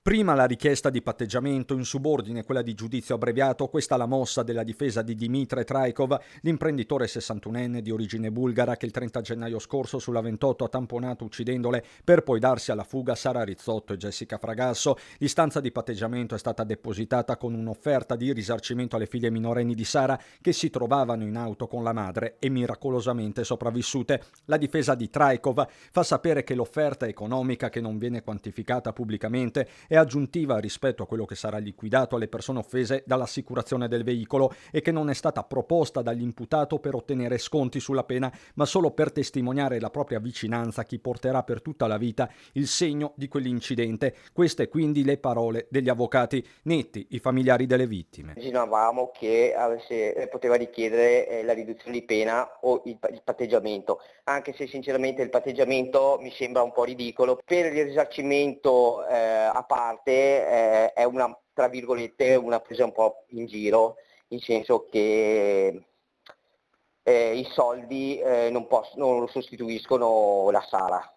Prima la richiesta di patteggiamento, in subordine quella di giudizio abbreviato, questa la mossa della difesa di Dimitre Traikov, l'imprenditore 61enne di origine bulgara che il 30 gennaio scorso sulla 28 ha tamponato uccidendole per poi darsi alla fuga Sara Rizzotto e Jessica Fragasso. L'istanza di patteggiamento è stata depositata con un'offerta di risarcimento alle figlie minorenni di Sara che si trovavano in auto con la madre e miracolosamente sopravvissute. La difesa di Traikov fa sapere che l'offerta economica, che non viene quantificata pubblicamente, è aggiuntiva rispetto a quello che sarà liquidato alle persone offese dall'assicurazione del veicolo e che non è stata proposta dall'imputato per ottenere sconti sulla pena, ma solo per testimoniare la propria vicinanza a chi porterà per tutta la vita il segno di quell'incidente. Queste quindi le parole degli avvocati Netti, i familiari delle vittime. Immaginavamo che poteva richiedere la riduzione di pena o il patteggiamento, anche se sinceramente il patteggiamento mi sembra un po' ridicolo. Per il risarcimento a parte è una, tra virgolette, una presa un po' in giro, nel senso che i soldi non sostituiscono la Sara.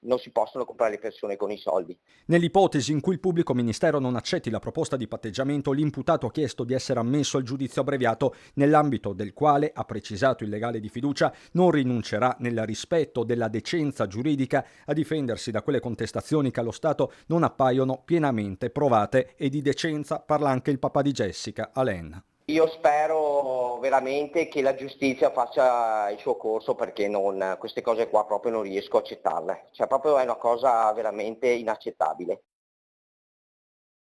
Non si possono comprare le persone con i soldi. Nell'ipotesi in cui il pubblico ministero non accetti la proposta di patteggiamento, l'imputato ha chiesto di essere ammesso al giudizio abbreviato, nell'ambito del quale, ha precisato il legale di fiducia, non rinuncerà nel rispetto della decenza giuridica a difendersi da quelle contestazioni che allo Stato non appaiono pienamente provate, e di decenza parla anche il papà di Jessica, Alain. Io spero veramente che la giustizia faccia il suo corso, perché queste cose qua proprio non riesco a accettarle, cioè proprio è una cosa veramente inaccettabile.